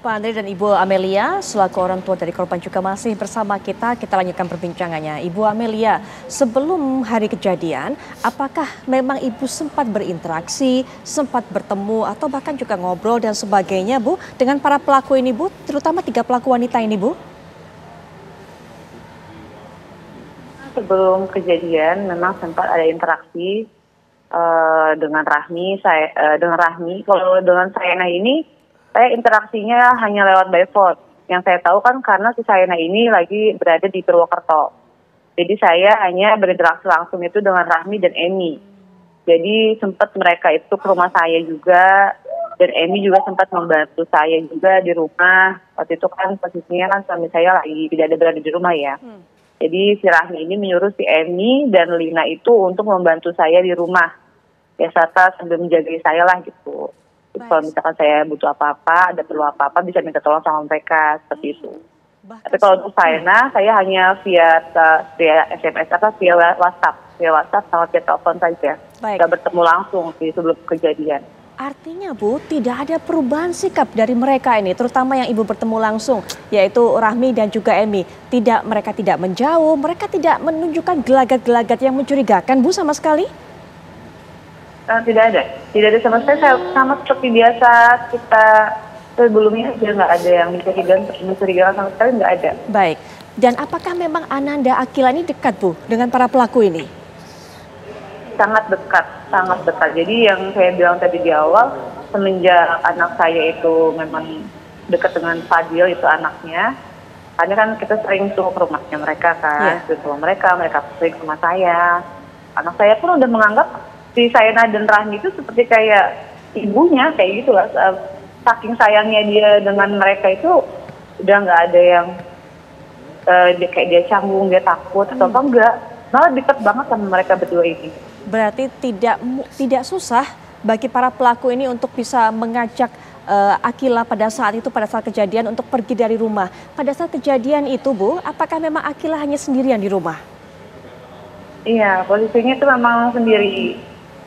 Pak Andre dan Ibu Amelia, selaku orang tua dari korban juga masih bersama kita. Kita lanjutkan perbincangannya. Ibu Amelia, sebelum hari kejadian, apakah memang Ibu sempat berinteraksi, sempat bertemu, atau bahkan juga ngobrol dan sebagainya, Bu, dengan para pelaku ini, Bu, terutama 3 pelaku wanita ini, Bu? Sebelum kejadian, memang sempat ada interaksi dengan Rahmi. Kalau dengan Sayana ini, saya interaksinya hanya lewat by phone. Yang saya tahu kan karena si Sayana ini lagi berada di Purwokerto. Jadi saya hanya berinteraksi langsung itu dengan Rahmi dan Emi. Jadi sempat mereka itu ke rumah saya juga, dan Emi juga sempat membantu saya juga di rumah. Waktu itu kan posisinya kan suami saya lagi tidak ada berada di rumah ya. Jadi si Rahmi ini menyuruh si Emi dan Lina itu untuk membantu saya di rumah. Ya serta sambil menjaga saya lah gitu. Kalau misalkan saya butuh apa-apa, ada perlu apa-apa, bisa minta tolong sama mereka, seperti itu. Tapi kalau untuk saya hanya via SMS atau via WhatsApp sama via telepon saja. Nggak bertemu langsung di sebelum kejadian. Artinya, Bu, tidak ada perubahan sikap dari mereka ini, terutama yang Ibu bertemu langsung, yaitu Rahmi dan juga Emi. Mereka tidak menjauh, mereka tidak menunjukkan gelagat-gelagat yang mencurigakan, Bu, sama sekali? Tidak ada sama sekali. Sama seperti biasa kita sebelumnya aja, nggak ada yang mencurigakan sama sekali, nggak ada. Baik, dan apakah memang Ananda Akila ini dekat, Bu, dengan para pelaku ini? Sangat dekat. Jadi yang saya bilang tadi di awal, semenjak anak saya itu memang dekat dengan Fadil, itu anaknya. Karena kan kita sering tuh ke rumahnya mereka kan, ke rumah mereka sering ke rumah saya. Anak saya pun udah menganggap si Sayana dan Rahmi itu seperti kayak ibunya, kayak gitu lah. Saking sayangnya dia dengan mereka itu, udah nggak ada yang kayak dia canggung, dia takut atau enggak. Malah deket banget sama mereka berdua ini. Berarti tidak susah bagi para pelaku ini untuk bisa mengajak Akila pada saat kejadian untuk pergi dari rumah. Pada saat kejadian itu, Bu, apakah memang Akila hanya sendirian di rumah? Iya, posisinya itu memang sendiri.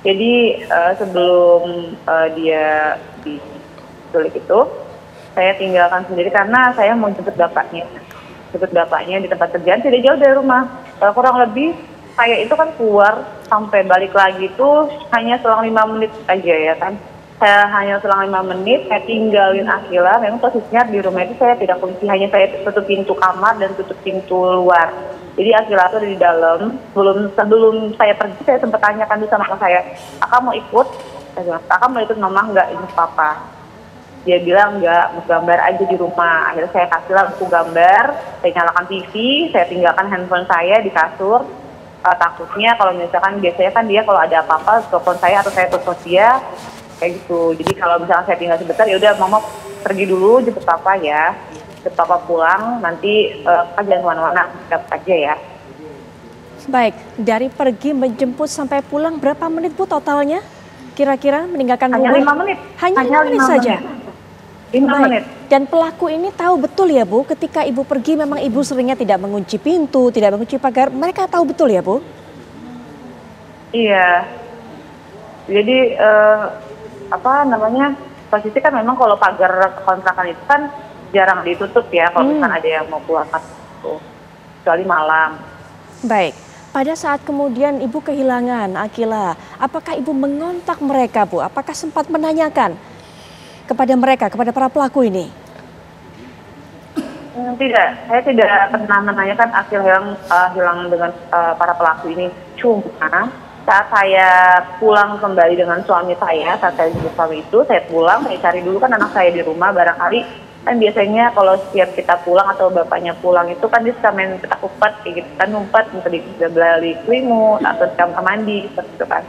Jadi sebelum dia diculik itu, saya tinggalkan sendiri karena saya mau jemput bapaknya. Jemput bapaknya di tempat kerjaan tidak jauh dari rumah. Kurang lebih saya itu kan keluar sampai balik lagi itu hanya selang 5 menit aja ya kan. Saya hanya selang 5 menit, saya tinggalin Akila. Memang posisinya di rumah itu saya tidak kunci, hanya saya tutup pintu kamar dan tutup pintu luar. Jadi Akila itu ada di dalam. Sebelum saya pergi, saya sempat tanyakan dulu sama saya, "Kakak mau ikut?" Saya bilang, "Kakak mau ikut mama nggak ini papa?" Dia bilang nggak, mau gambar aja di rumah. Akhirnya saya kasih lah buku gambar, saya nyalakan TV, saya tinggalkan handphone saya di kasur. Takutnya kalau misalkan biasanya kan dia kalau ada apa-apa telepon saya atau saya telepon dia kayak gitu. Jadi kalau misalkan saya tinggal sebentar, ya udah mama pergi dulu jemput papa ya. Jemput papa pulang, nanti kan jangan kemana-mana, aja ya. Baik, dari pergi menjemput sampai pulang berapa menit, Bu, totalnya? Kira-kira meninggalkan rumah? Hanya 5 menit. Hanya 5 menit saja? 5 menit. Dan pelaku ini tahu betul ya, Bu, ketika Ibu pergi memang Ibu seringnya tidak mengunci pintu, tidak mengunci pagar. Mereka tahu betul ya, Bu? Iya. Jadi posisi kan memang kalau pagar kontrakan itu kan jarang ditutup ya, kalau misalkan ada yang mau keluar masuk, kecuali malam. Baik, pada saat kemudian Ibu kehilangan Akila, apakah Ibu mengontak mereka, Bu? Apakah sempat menanyakan kepada mereka, kepada para pelaku ini? Tidak, saya tidak pernah menanyakan Akila hilang dengan para pelaku ini. Cuma saat saya pulang kembali dengan suami saya, saat saya jemput suami itu, saya pulang, saya cari dulu kan anak saya di rumah, barangkali kan biasanya kalau setiap kita pulang atau bapaknya pulang itu kan dia suka main petak umpet kayak gitu kan, ngumpet di balik selimut atau di kamar mandi seperti itu kan.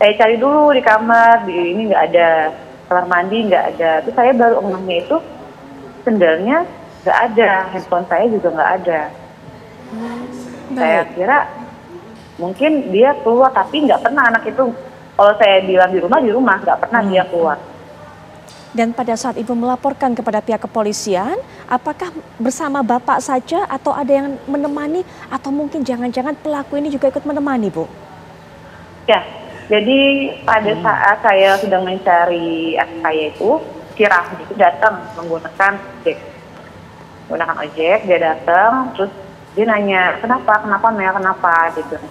Saya cari dulu di kamar, di ini nggak ada, kamar mandi nggak ada. Terus saya baru ngomongnya itu sendalnya nggak ada, handphone saya juga nggak ada. Saya kira mungkin dia keluar, tapi nggak pernah anak itu, kalau saya bilang di rumah nggak pernah dia keluar. Dan pada saat Ibu melaporkan kepada pihak kepolisian, apakah bersama Bapak saja atau ada yang menemani atau mungkin jangan-jangan pelaku ini juga ikut menemani, Bu? Ya, jadi pada saat saya sedang mencari anak saya itu, Cirah itu datang menggunakan ojek, dia datang, terus dia nanya, kenapa Mel, kenapa? Dia bilang,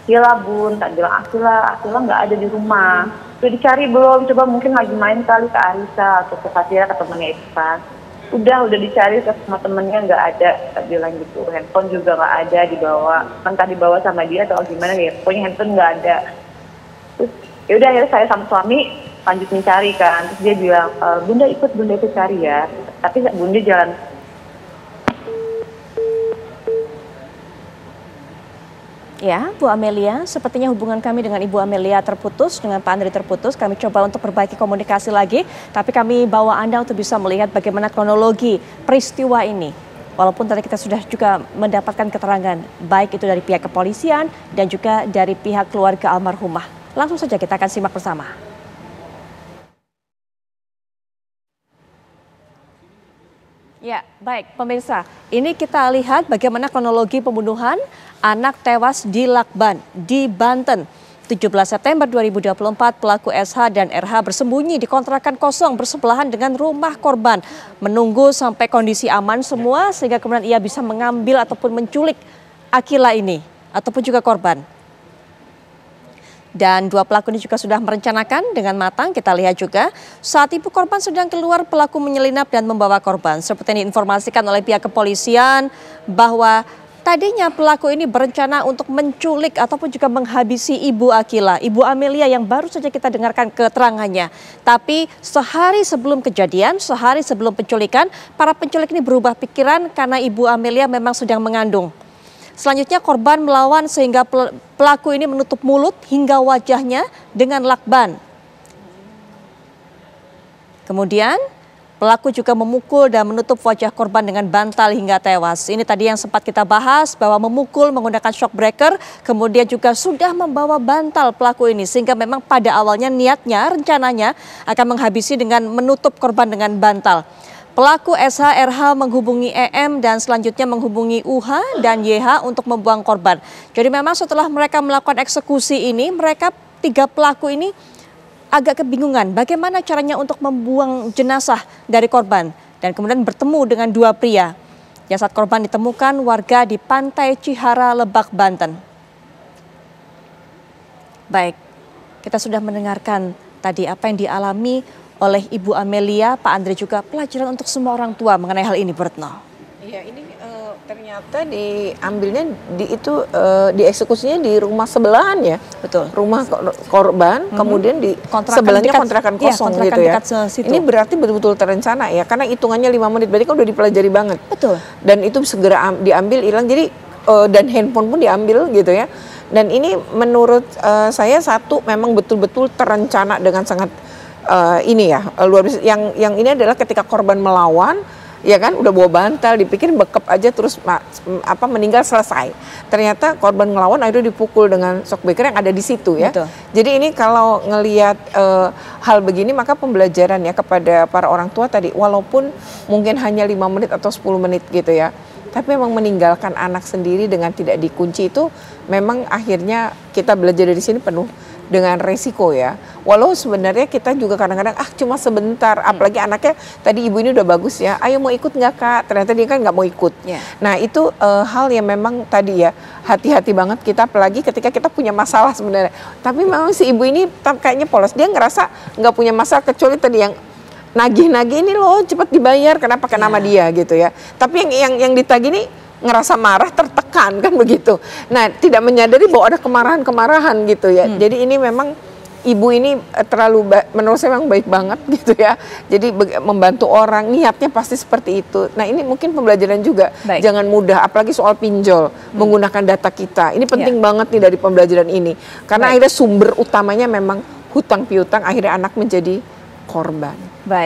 Sila bun, tak bilang, Sila nggak ada di rumah. Udah dicari belum? Coba mungkin lagi main kali ke Arisa atau ke Fasira, ke temennya Irfan. Udah dicari ke semua temennya, nggak ada, tak bilang gitu. Handphone juga nggak ada dibawa, entah dibawa sama dia atau gimana ya. Pokoknya handphone nggak ada. Terus yaudah akhirnya saya sama suami lanjut mencari kan. Terus dia bilang, Bunda ikut cari ya. Tapi Bunda jalan. Ya, Bu Amelia, sepertinya hubungan kami dengan Ibu Amelia terputus, dengan Pak Andri terputus. Kami coba untuk perbaiki komunikasi lagi, tapi kami bawa Anda untuk bisa melihat bagaimana kronologi peristiwa ini. Walaupun tadi kita sudah juga mendapatkan keterangan, baik itu dari pihak kepolisian dan juga dari pihak keluarga almarhumah. Langsung saja kita akan simak bersama. Ya, baik pemirsa, ini kita lihat bagaimana kronologi pembunuhan anak tewas di Lakban, di Banten. 17 September 2024, pelaku SH dan RH bersembunyi di kontrakan kosong bersebelahan dengan rumah korban. Menunggu sampai kondisi aman semua sehingga kemudian ia bisa mengambil ataupun menculik Akila ini ataupun juga korban. Dan dua pelaku ini juga sudah merencanakan dengan matang. Kita lihat juga saat ibu korban sedang keluar, pelaku menyelinap dan membawa korban. Seperti yang diinformasikan oleh pihak kepolisian bahwa tadinya pelaku ini berencana untuk menculik ataupun juga menghabisi Ibu Akila, Ibu Amelia yang baru saja kita dengarkan keterangannya. Tapi sehari sebelum kejadian, sehari sebelum penculikan, para penculik ini berubah pikiran karena Ibu Amelia memang sedang mengandung. Selanjutnya korban melawan sehingga pelaku ini menutup mulut hingga wajahnya dengan lakban. Kemudian pelaku juga memukul dan menutup wajah korban dengan bantal hingga tewas. Ini tadi yang sempat kita bahas bahwa memukul menggunakan shock breaker, kemudian juga sudah membawa bantal pelaku ini. Sehingga memang pada awalnya niatnya, rencananya akan menghabisi dengan menutup korban dengan bantal. Pelaku SH, RH menghubungi EM dan selanjutnya menghubungi UH dan YH untuk membuang korban. Jadi memang setelah mereka melakukan eksekusi ini, mereka tiga pelaku ini agak kebingungan bagaimana caranya untuk membuang jenazah dari korban. Dan kemudian bertemu dengan dua pria. Jasad korban ditemukan warga di Pantai Cihara, Lebak, Banten. Baik, kita sudah mendengarkan tadi apa yang dialami oleh Ibu Amelia, Pak Andri juga pelajaran untuk semua orang tua mengenai hal ini, Bu Retno. Iya, ini ternyata diambilnya dieksekusinya di rumah sebelahan ya. Betul. Rumah korban, kemudian di sebelahnya kontrakan kosong gitu ya. Ini berarti betul-betul terencana ya, karena hitungannya 5 menit, berarti kan udah dipelajari banget. Betul. Dan itu segera diambil hilang, jadi dan handphone pun diambil gitu ya. Dan ini menurut saya satu memang betul-betul terencana dengan sangat ini ya luar biasa. Yang ini adalah ketika korban melawan, ya kan udah bawa bantal, dipikir bekep aja terus meninggal selesai. Ternyata korban ngelawan akhirnya dipukul dengan shock breaker yang ada di situ ya. Betul. Jadi ini kalau ngelihat hal begini maka pembelajaran ya kepada para orang tua tadi, walaupun mungkin hanya 5 menit atau 10 menit gitu ya. Tapi memang meninggalkan anak sendiri dengan tidak dikunci itu memang akhirnya kita belajar dari sini penuh dengan resiko ya. Walau sebenarnya kita juga kadang-kadang cuma sebentar, apalagi anaknya tadi ibu ini udah bagus ya, ayo mau ikut nggak Kak? Ternyata dia kan nggak mau ikut. Yeah. Nah itu hal yang memang tadi ya hati-hati banget kita, apalagi ketika kita punya masalah sebenarnya. Tapi memang si ibu ini kayaknya polos, dia ngerasa nggak punya masalah kecuali tadi yang nagih-nagih ini loh cepat dibayar karena pakai nama dia gitu ya. Tapi yang ditagih ini ngerasa marah, tertekan kan begitu. Nah, tidak menyadari bahwa ada kemarahan-kemarahan gitu ya. Jadi ini memang ibu ini terlalu menurut saya memang baik banget gitu ya. Jadi membantu orang, niatnya pasti seperti itu. Nah, ini mungkin pembelajaran juga. Baik. Jangan mudah, apalagi soal pinjol, menggunakan data kita. Ini penting banget nih dari pembelajaran ini. Karena akhirnya sumber utamanya memang hutang piutang, akhirnya anak menjadi korban. Baik.